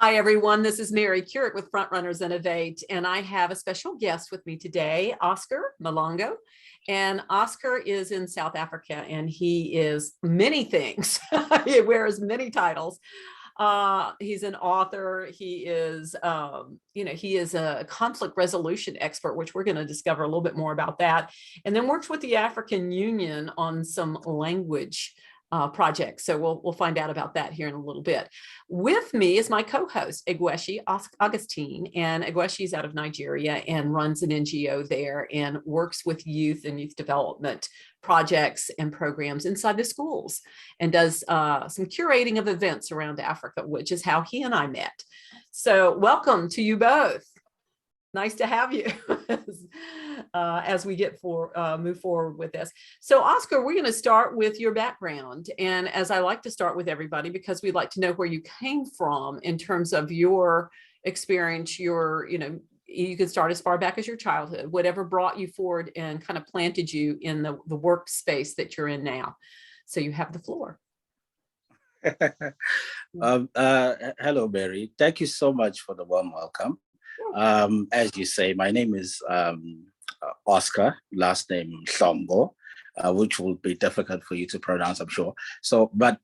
Hi, everyone. This is Mary Kurek with Frontrunners Innovate, and I have a special guest with me today, Oscar Mhlongo. And Oscar is in South Africa, and he is many things. He wears many titles. He's an author. He is, he is a conflict resolution expert, which we're going to discover a little bit more about that. And then works with the African Union on some language projects. So we'll find out about that here in a little bit. With me is my co-host, Igweshi Augustine, and Igweshi is out of Nigeria and runs an NGO there and works with youth and youth development projects and programs inside the schools and does some curating of events around Africa, which is how he and I met. So welcome to you both. Nice to have you as we move forward with this. So Oscar, we're going to start with your background. And as I like to start with everybody, because we'd like to know where you came from in terms of your experience, you could start as far back as your childhood, whatever brought you forward and kind of planted you in the workspace that you're in now. So you have the floor. Hello, Mary. Thank you so much for the warm welcome. As you say, my name is Oscar, last name Mhlongo, which will be difficult for you to pronounce, I'm sure. So, but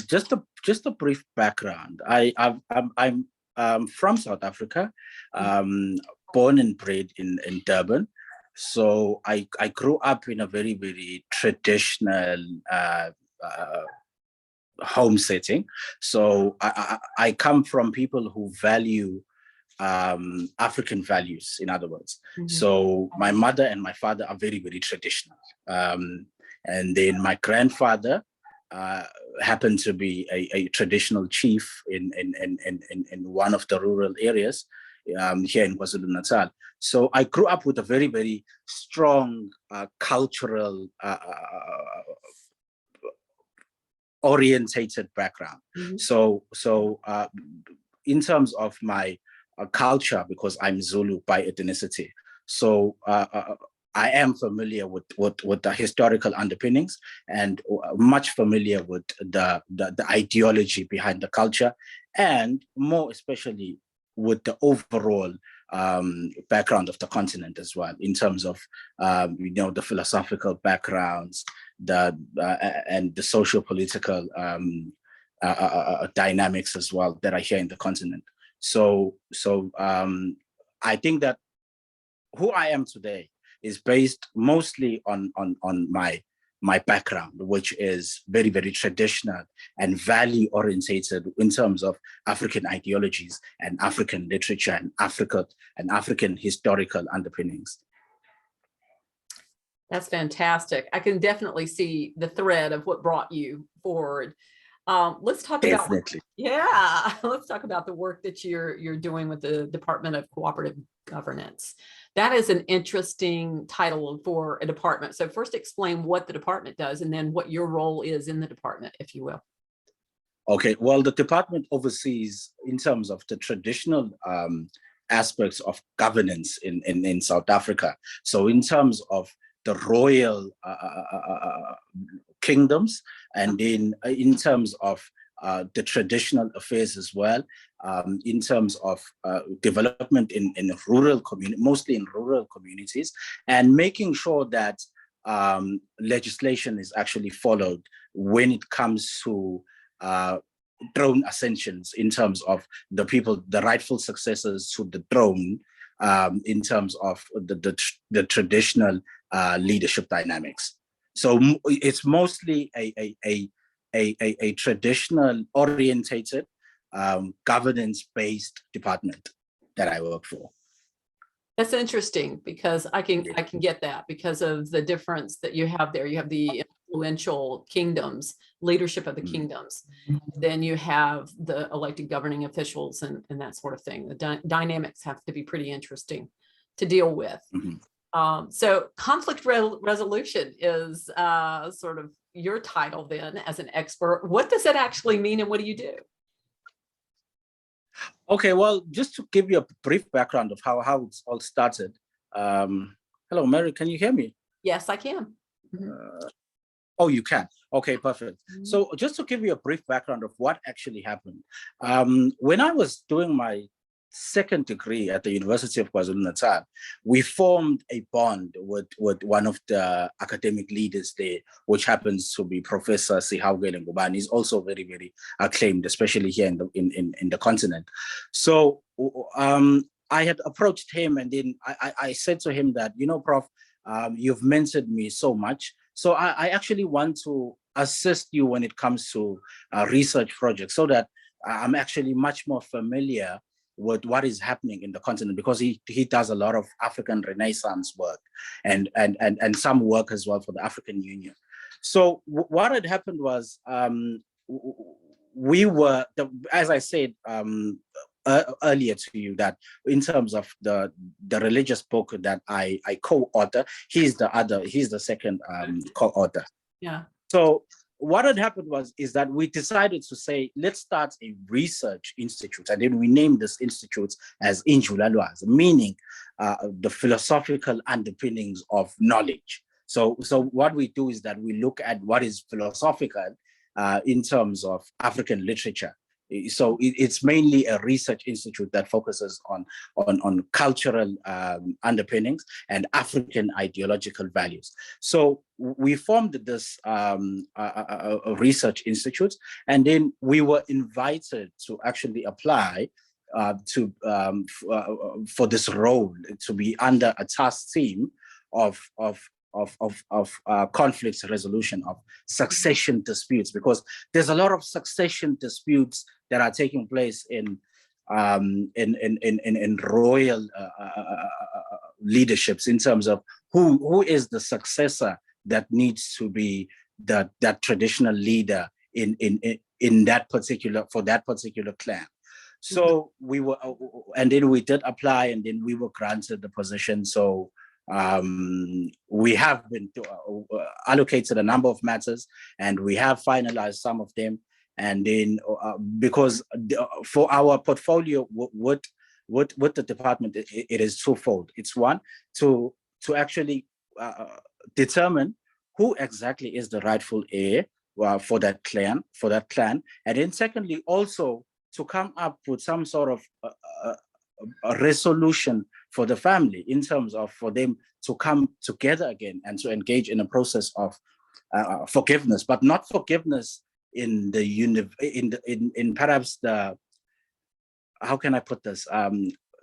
just a brief background. I'm from South Africa, born and bred in Durban. So I grew up in a very, very traditional home setting. So I come from people who value African values, in other words. Mm-hmm. So my mother and my father are very, very traditional. And then my grandfather happened to be a traditional chief in one of the rural areas here in KwaZulu-Natal. So I grew up with a very, very strong cultural orientated background. Mm-hmm. So in terms of my culture, because I'm Zulu by ethnicity. So I am familiar with the historical underpinnings and much familiar with the ideology behind the culture, and more especially with the overall background of the continent as well, in terms of the philosophical backgrounds, and the socio-political dynamics as well that are here in the continent. So I think that who I am today is based mostly on my background, which is very, very traditional and value orientated in terms of African ideologies and African literature and African historical underpinnings. That's fantastic. I can definitely see the thread of what brought you forward. Let's talk let's talk about the work that you're doing with the Department of Cooperative Governance. That is an interesting title for a department. So first explain what the department does and then what your role is in the department, if you will. Okay, well, the department oversees in terms of the traditional aspects of governance in South Africa. So in terms of the royal kingdoms, and in terms of the traditional affairs as well, in terms of development in rural community, mostly in rural communities, and making sure that legislation is actually followed when it comes to throne ascensions, in terms of the rightful successors to the throne, in terms of the traditional leadership dynamics. So it's mostly a traditional orientated governance-based department that I work for. That's interesting, because I can get that because of the difference that you have there. You have the influential kingdoms, leadership of the kingdoms. Then you have the elected governing officials and that sort of thing. The dynamics have to be pretty interesting to deal with. Mm-hmm. So conflict resolution is sort of your title then as an expert. What does that actually mean and what do you do? Okay, well, just to give you a brief background of how it's all started. Hello, Mary, can you hear me? Yes, I can. Mm-hmm. Oh, you can. Okay, perfect. Mhm. So just to give you a brief background of what actually happened, when I was doing my second degree at the University of KwaZulu-Natal, we formed a bond with one of the academic leaders there, which happens to be Professor Sihawugele Ngubane. He's also very, very acclaimed, especially here in the continent. So I had approached him, and then I said to him that, Prof, you've mentored me so much. So I actually want to assist you when it comes to research projects, so that I'm actually much more familiar with what is happening in the continent, because he does a lot of African Renaissance work and some work as well for the African Union. So what had happened was, we were, as I said earlier to you, that in terms of the religious book that I co-author, he's the second co-author. Yeah. So what had happened is that we decided to say, let's start a research institute, and then we named this institute as Injulalwazi, meaning the philosophical underpinnings of knowledge. So what we do is that we look at what is philosophical in terms of African literature. So it's mainly a research institute that focuses on cultural underpinnings and African ideological values. So we formed this research institute, and then we were invited to actually apply for this role, to be under a task team of conflict resolution, of succession disputes, because there's a lot of succession disputes that are taking place in royal leaderships, in terms of who is the successor that needs to be that traditional leader in that particular, for that particular clan. So we were, and then we did apply, and then we were granted the position. So we have been allocated a number of matters, and we have finalized some of them. And then because for our portfolio, what the department, it is twofold. It's one, to actually determine who exactly is the rightful heir for that clan, and then secondly, also to come up with some sort of a resolution for the family, in terms of for them to come together again and to engage in a process of forgiveness, but not forgiveness in perhaps the, how can I put this,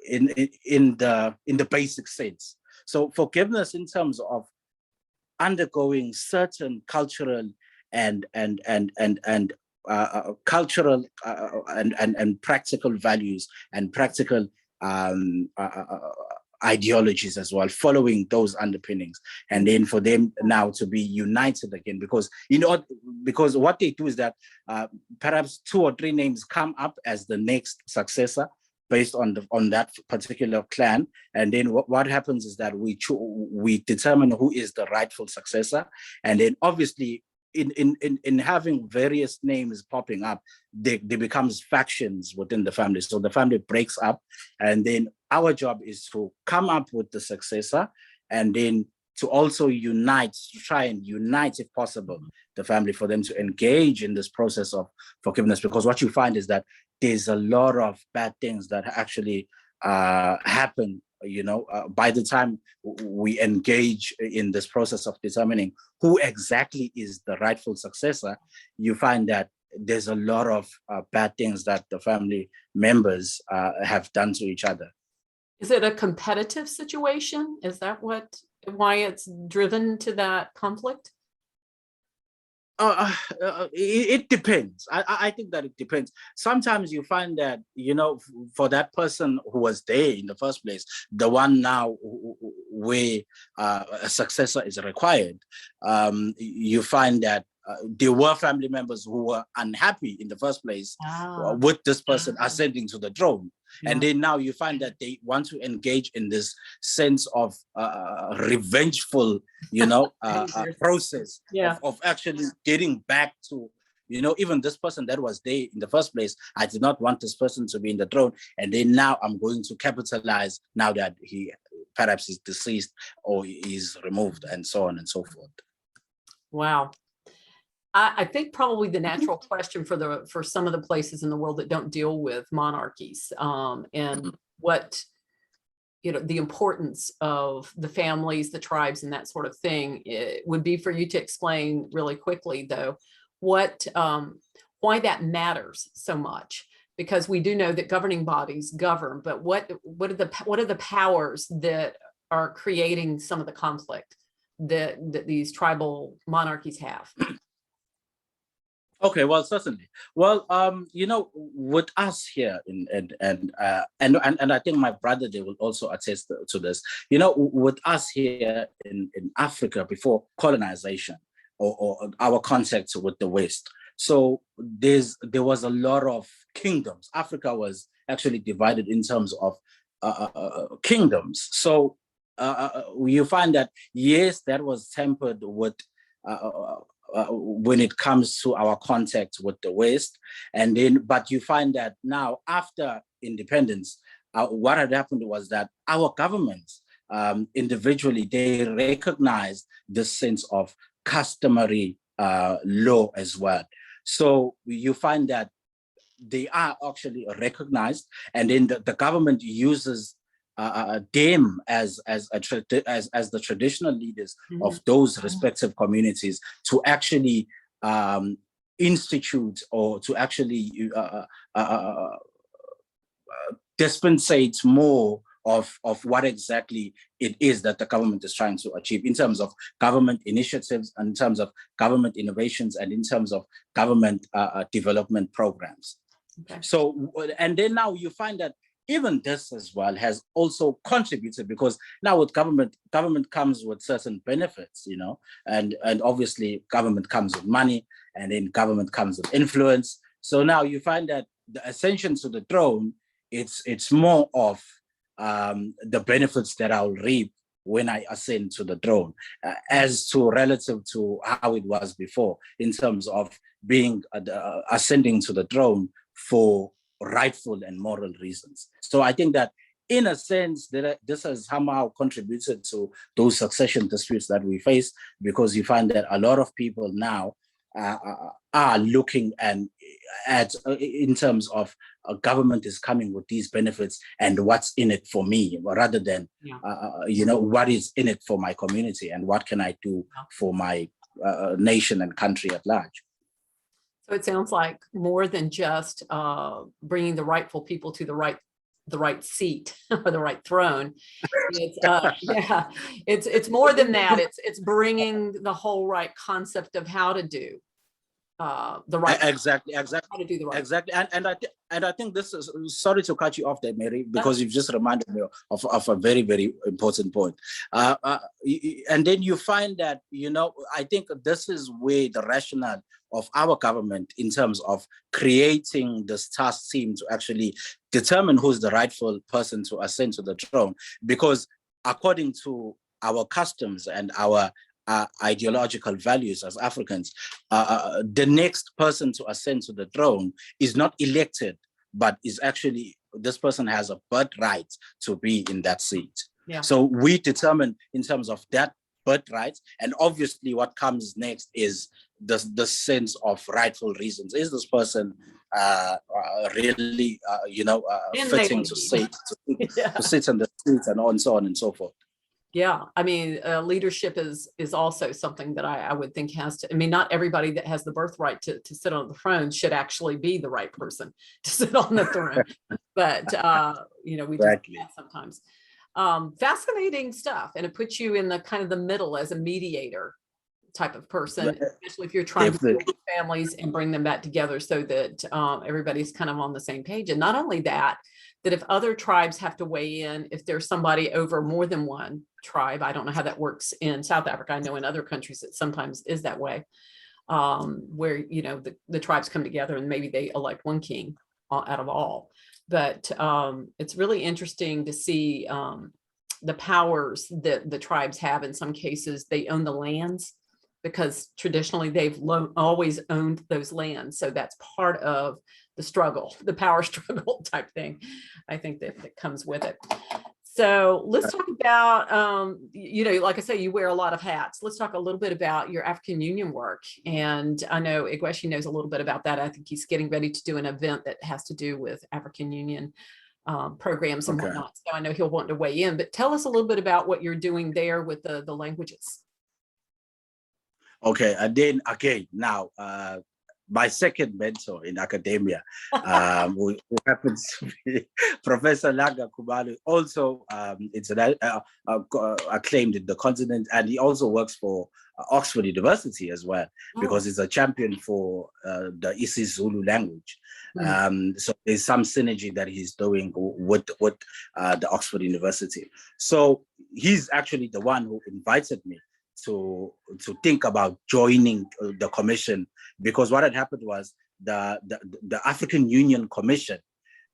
in the basic sense. So forgiveness in terms of undergoing certain cultural and cultural and practical values and practical ideologies as well, following those underpinnings, and then for them now to be united again, because because what they do is that perhaps 2 or 3 names come up as the next successor based on that particular clan, and then what happens is that we determine who is the rightful successor, and then obviously in having various names popping up, there becomes factions within the family. So the family breaks up, and then our job is to come up with the successor, and then to also try and unite, if possible, the family, for them to engage in this process of forgiveness. Because what you find is that there's a lot of bad things that actually happen, by the time we engage in this process of determining who exactly is the rightful successor. You find that there's a lot of bad things that the family members have done to each other. Is it a competitive situation? Is that why it's driven to that conflict? It depends. I think that it depends. Sometimes you find that, for that person who was there in the first place, the one now where a successor is required, you find that there were family members who were unhappy in the first place with this person ascending to the throne. Yeah. And then now you find that they want to engage in this sense of revengeful, process of actually getting back to, even this person that was there in the first place. I did not want this person to be in the throne. And then now I'm going to capitalize now that he perhaps is deceased or is removed, and so on and so forth. Wow. I think probably the natural question for some of the places in the world that don't deal with monarchies, and what, the importance of the families, the tribes, and that sort of thing, it would be for you to explain really quickly, though, what why that matters so much. Because we do know that governing bodies govern, but what are the powers that are creating some of the conflict that these tribal monarchies have? Okay, well, certainly. Well, with us here and I think my brother, they will also attest to this. With us here in Africa before colonization or our contact with the West. So there was a lot of kingdoms. Africa was actually divided in terms of kingdoms. So you find that, yes, that was tempered with when it comes to our contact with the West. But you find that now after independence, what had happened was that our governments individually, they recognized this sense of customary law as well. So you find that they are actually recognized, and then the government uses them as the traditional leaders of those respective communities to actually institute or to actually dispensate more of what exactly it is that the government is trying to achieve in terms of government initiatives, in terms of government innovations, and in terms of government development programs. Okay. So, and then now you find that even this as well has also contributed, because now with government comes with certain benefits, and obviously government comes with money, and then government comes with influence. So now you find that the ascension to the throne, it's more of the benefits that I'll reap when I ascend to the throne, as to relative to how it was before, in terms of being ascending to the throne for rightful and moral reasons. So I think that in a sense that this has somehow contributed to those succession disputes that we face, because you find that a lot of people now are looking at in terms of government is coming with these benefits and what's in it for me, rather than what is in it for my community and what can I do for my nation and country at large. So it sounds like more than just bringing the rightful people to the right seat or the right throne. It's more than that. It's bringing the whole right concept of how to do the right. Exactly. How to do the right. Exactly. And I think this is, sorry to cut you off there, Mary, because you've just reminded me of a very, very important point. And then you find that, I think this is where the rationale of our government in terms of creating this task team to actually determine who's the rightful person to ascend to the throne, because according to our customs and our ideological values as Africans, the next person to ascend to the throne is not elected, but is actually, this person has a birthright to be in that seat. Yeah. So we determine in terms of that birthright, and obviously what comes next is the sense of rightful reasons. Is this person really, fitting to sit in the seat, and so on and so forth? Yeah, I mean, leadership is also something that I would think has to, I mean, not everybody that has the birthright to sit on the throne should actually be the right person to sit on the throne. But, we do that sometimes. Fascinating stuff. And it puts you in the kind of the middle as a mediator type of person, especially if you're trying to build families and bring them back together so that everybody's kind of on the same page. And not only that if other tribes have to weigh in, if there's somebody over more than one tribe, I don't know how that works in South Africa. I know in other countries it sometimes is that way, where, the tribes come together and maybe they elect one king out of all. But it's really interesting to see the powers that the tribes have. In some cases, they own the lands because traditionally they've always owned those lands. So that's part of the struggle, the power struggle type thing, I think that comes with it. So let's talk about, like I say, you wear a lot of hats. Let's talk a little bit about your African Union work. And I know Igweshi knows a little bit about that. I think he's getting ready to do an event that has to do with African Union programs and whatnot. So I know he'll want to weigh in, but tell us a little bit about what you're doing there with the languages. Okay, and then again, now, my second mentor in academia, who happens to be Professor Langa Kubalu, also acclaimed in the continent, and he also works for Oxford University as well, because he's a champion for the isiZulu language. So there's some synergy that he's doing with the Oxford University. So he's actually the one who invited me to think about joining the commission, because what had happened was the African Union Commission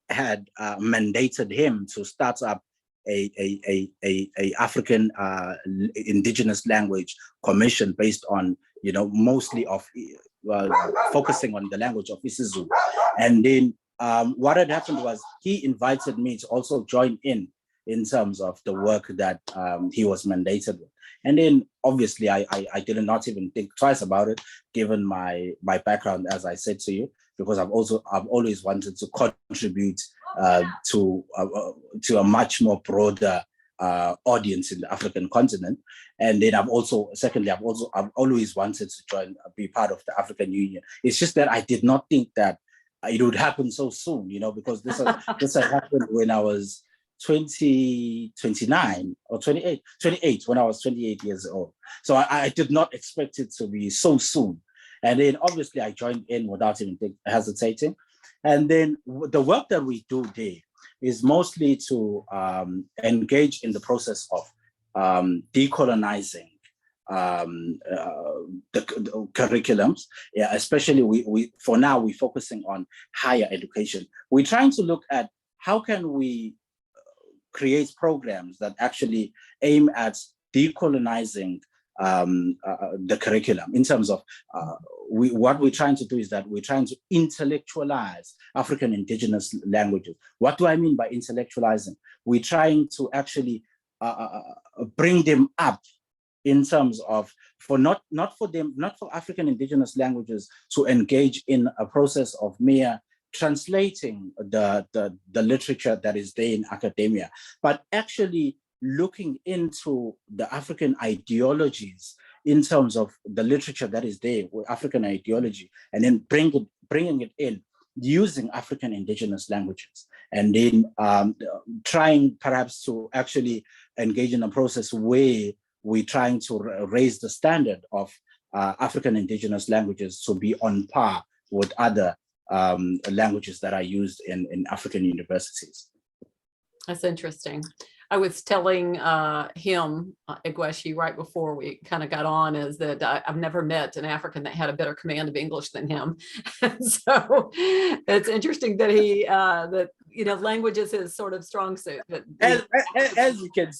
had mandated him to start up a African indigenous language commission based on, mostly of focusing on the language of isiZulu. And then what had happened was he invited me to also join in terms of the work that he was mandated with. And then obviously I did not even think twice about it, given my background, as I said to you, because I've always wanted to contribute to a much more broader audience in the African continent. And then I've always wanted to be part of the African Union. It's just that I did not think that it would happen so soon, because this had happened when I was 29 or 28, when I was 28 years old. So I did not expect it to be so soon. And then obviously I joined in without even hesitating. And then the work that we do there is mostly to engage in the process of decolonizing the curriculums. Yeah, especially we for now we're focusing on higher education. We're trying to look at how can we create programs that actually aim at decolonizing the curriculum, in terms of what we're trying to do is that we're trying to intellectualize African indigenous languages. What do I mean by intellectualizing? We're trying to actually bring them up in terms of, not for African indigenous languages to engage in a process of mere translating the literature that is there in academia, but actually looking into the African ideologies in terms of the literature that is there with African ideology, and then bringing it in using African indigenous languages, and then trying perhaps to actually engage in a process where we're trying to raise the standard of African indigenous languages to be on par with other languages that are used in African universities. That's interesting. I was telling him, Igweshi, right before we kind of got on, is that I've never met an African that had a better command of English than him. So it's interesting that language is his sort of strong suit. But as you can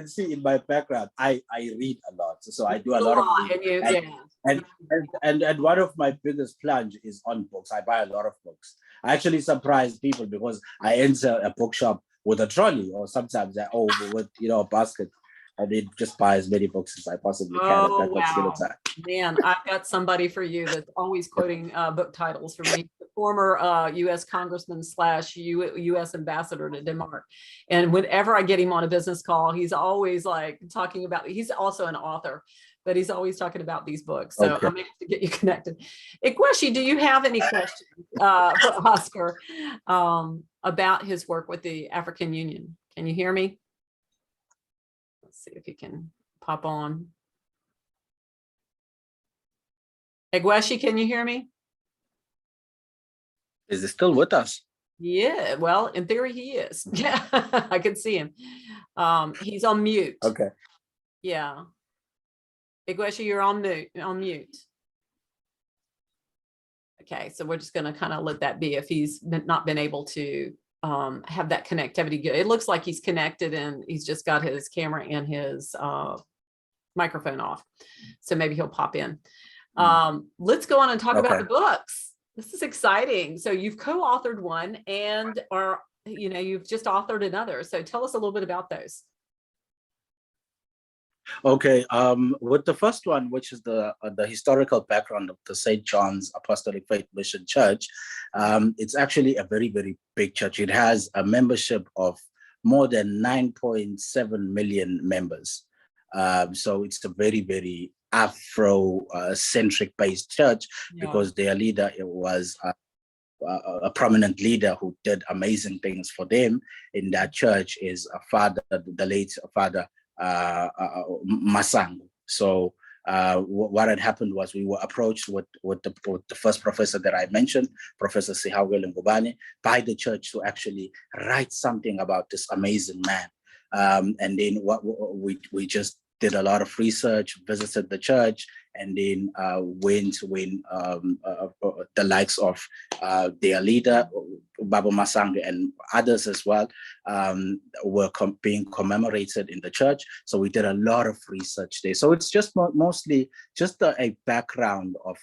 see in my background, I read a lot, so I do a lot of reading. And one of my biggest plunge is on books. I buy a lot of books. I actually surprise people because I enter a bookshop with a trolley, or sometimes with a basket, and then just buy as many books as I possibly can at that particular time. Man, I've got somebody for you that's always quoting book titles for me. The former U.S. Congressman / U.S. Ambassador to Denmark. And whenever I get him on a business call, he's always like talking about, he's also an author, but he's always talking about these books. So okay. I'm able to get you connected. Igweshi, do you have any questions for Oscar about his work with the African Union? Can you hear me? Let's see if you can pop on. Igweshi, can you hear me? Is he still with us? Yeah, well, in theory he is. Yeah, I can see him. He's on mute. Okay. Yeah. Igweshi, you're on mute. Okay, so we're just going to kind of let that be if he's not been able to have that connectivity. It looks like he's connected and he's just got his camera and his microphone off. So maybe he'll pop in. Let's go on and talk about the books. This is exciting. So you've co-authored one and are you've just authored another. So tell us a little bit about those. Okay, with the first one, which is the historical background of the St. John's Apostolic Faith Mission Church, it's actually a very, very big church. It has a membership of more than 9.7 million members. So it's a very, very Afro-centric based church, because their leader was a prominent leader who did amazing things for them in that church is a father, the late father, Masango. So what had happened was we were approached with the first professor that I mentioned, Professor Sihawel Ngubane, by the church to actually write something about this amazing man. And then what we just did a lot of research, visited the church, and then went when the likes of their leader, Baba Masango, and others as well were being commemorated in the church. So we did a lot of research there. So it's just mostly just a background of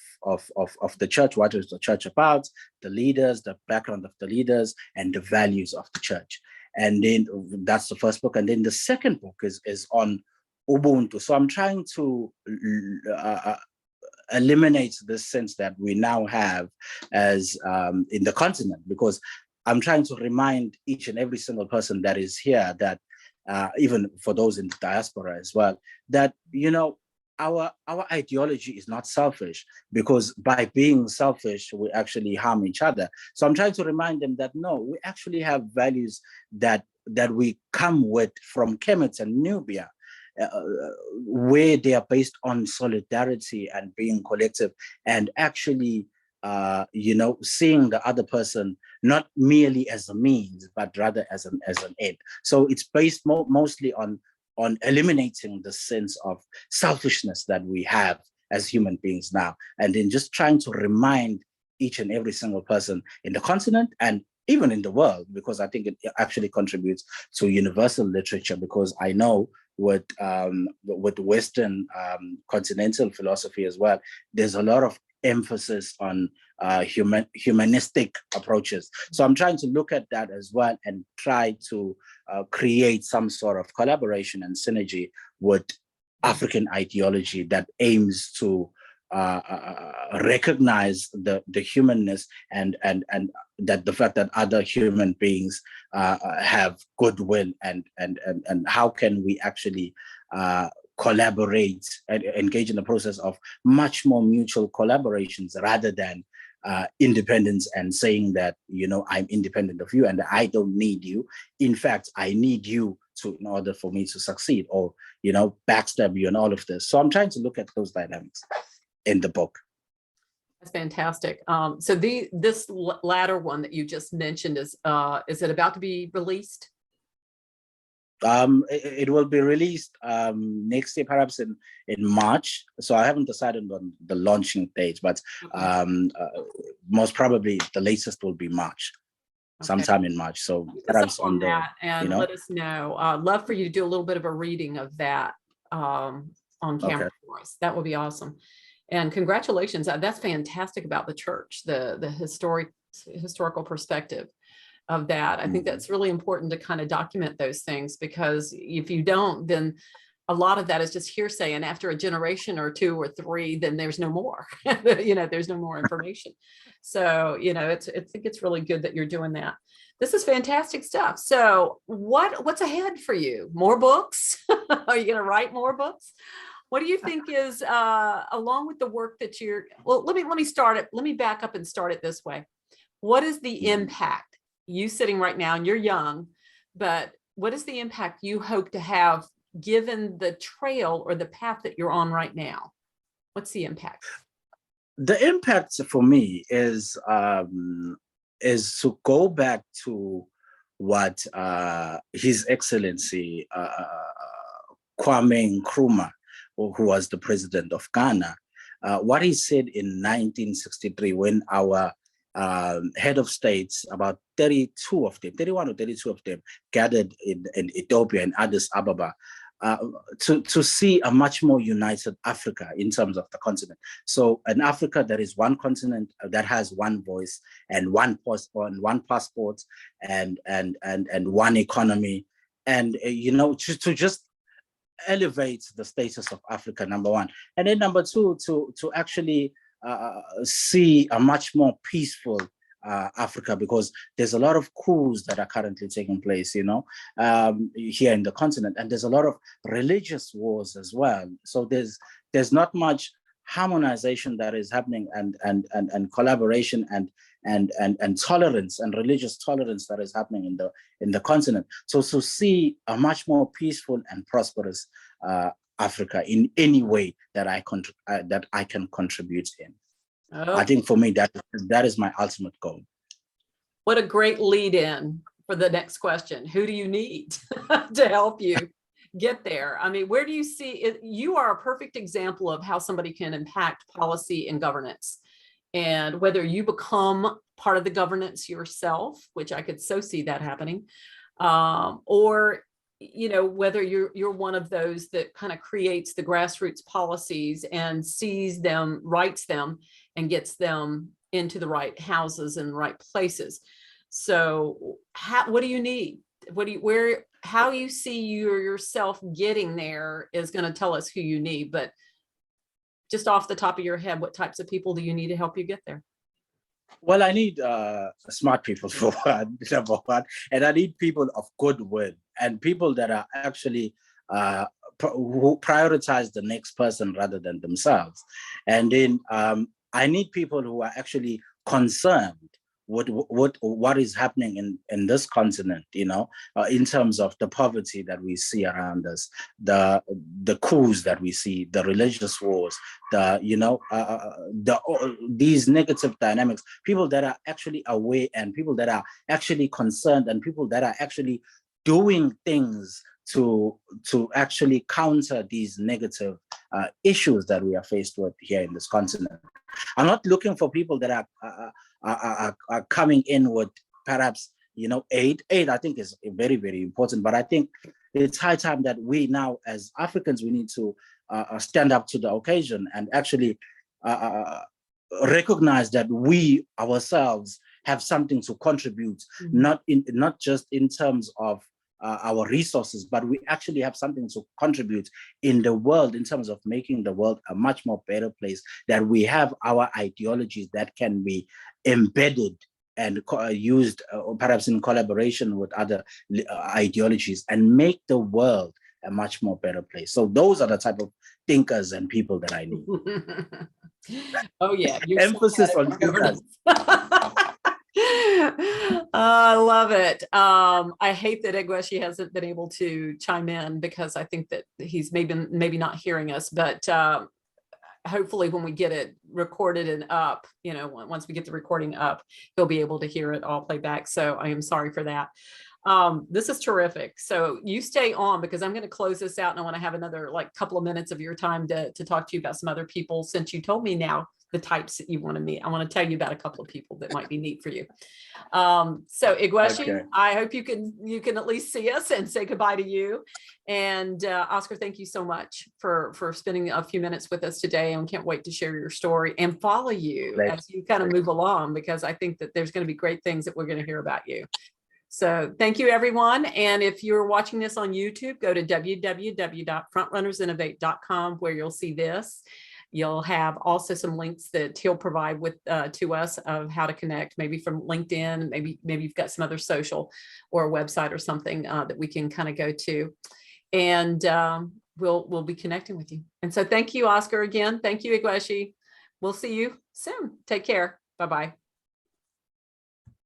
the church. What is the church about? The leaders, the background of the leaders, and the values of the church. And then that's the first book. And then the second book is on Ubuntu. So I'm trying to eliminate this sense that we now have as in the continent, because I'm trying to remind each and every single person that is here that even for those in the diaspora as well, that, our ideology is not selfish, because by being selfish, we actually harm each other. So I'm trying to remind them that, no, we actually have values that we come with from Kemet and Nubia, where they are based on solidarity and being collective, and actually, seeing the other person not merely as a means, but rather as an end. So it's based mostly on eliminating the sense of selfishness that we have as human beings now, and then just trying to remind each and every single person in the continent and even in the world, because I think it actually contributes to universal literature, because I know with Western continental philosophy as well, there's a lot of emphasis on humanistic approaches. So I'm trying to look at that as well and try to create some sort of collaboration and synergy with African ideology that aims to recognize the humanness and that the fact that other human beings have goodwill, and how can we actually collaborate and engage in the process of much more mutual collaborations rather than independence and saying that, I'm independent of you and I don't need you. In fact, I need you in order for me to succeed, or, backstab you and all of this. So I'm trying to look at those dynamics in the book. That's fantastic. So this latter one that you just mentioned is it about to be released? It will be released next year, perhaps in March. So I haven't decided on the launching date, but most probably the latest will be March, sometime in March. So perhaps on that, and let us know. I'd love for you to do a little bit of a reading of that on camera for us. That would be awesome. And congratulations. That's fantastic about the church, the historical perspective of that. I think that's really important to kind of document those things, because if you don't, then a lot of that is just hearsay. And after a generation or two or three, then there's no more, there's no more information. So, I think it's really good that you're doing that. This is fantastic stuff. So what's ahead for you? More books? Are you going to write more books? What do you think is, along with the work that let me start it. Let me back up and start it this way. What is the impact, you sitting right now, and you're young, but what is the impact you hope to have given the trail or the path that you're on right now? What's the impact? The impact for me is to go back to what His Excellency Kwame Nkrumah, who was the president of Ghana, what he said in 1963 when our head of states, about 31 or 32 of them, gathered in Ethiopia, in Addis Ababa, to see a much more united Africa in terms of the continent. So in Africa, there is one continent that has one voice and one passport and one economy, and to just elevate the status of Africa, number one, and then number two, to actually see a much more peaceful Africa, because there's a lot of coups that are currently taking place, here in the continent, and there's a lot of religious wars as well. So there's not much harmonization that is happening, and collaboration and tolerance and religious tolerance that is happening in the continent. So to see a much more peaceful and prosperous Africa in any way that I can contribute in. Oh, I think for me, that is my ultimate goal. what a great lead in for the next question. Who do you need to help you get there? I mean, where do you see it? You are a perfect example of how somebody can impact policy and governance. And whether you become part of the governance yourself, which I could so see that happening, or whether you're one of those that kind of creates the grassroots policies and sees them, writes them, and gets them into the right houses and right places. So what do you need? How you see yourself getting there is going to tell us who you need. But just off the top of your head, what types of people do you need to help you get there? Well, I need smart people for one, number one, and I need people of goodwill and people that are actually who prioritize the next person rather than themselves. And then I need people who are actually concerned with what is happening in this continent, in terms of the poverty that we see around us, the coups that we see, the religious wars, these negative dynamics. People that are actually aware, and people that are actually concerned, and people that are actually doing things to actually counter these negative issues that we are faced with here in this continent. I'm not looking for people that are coming in with perhaps aid. I think is very, very important, but I think it's high time that we now, as Africans, we need to stand up to the occasion and actually recognize that we ourselves have something to contribute, not just in terms of our resources, but we actually have something to contribute in the world in terms of making the world a much more better place, that we have our ideologies that can be embedded and used perhaps in collaboration with other ideologies, and make the world a much more better place. So those are the type of thinkers and people that I need. Oh yeah, emphasis on thinkers. I love it. I hate that Igweshi hasn't been able to chime in, because I think that he's maybe not hearing us, but hopefully when we get it recorded and up, once we get the recording up, he'll be able to hear it all play back. So I am sorry for that. This is terrific. So you stay on, because I'm going to close this out, and I want to have another couple of minutes of your time to talk to you about some other people, since you told me now the types that you want to meet. I want to tell you about a couple of people that might be neat for you. So Igweshi, okay. I hope you can at least see us and say goodbye to you. And Oscar, thank you so much for spending a few minutes with us today, and can't wait to share your story and follow you as you kind of move along, because I think that there's going to be great things that we're going to hear about you. So thank you, everyone. And if you're watching this on YouTube, go to www.frontrunnersinnovate.com, where you'll see this. You'll have also some links that he'll provide to us of how to connect, maybe from LinkedIn, maybe you've got some other social or a website or something that we can kind of go to, and we'll be connecting with you. And so thank you, Oscar, again. Thank you, Igweshi. We'll see you soon. Take care. Bye-bye.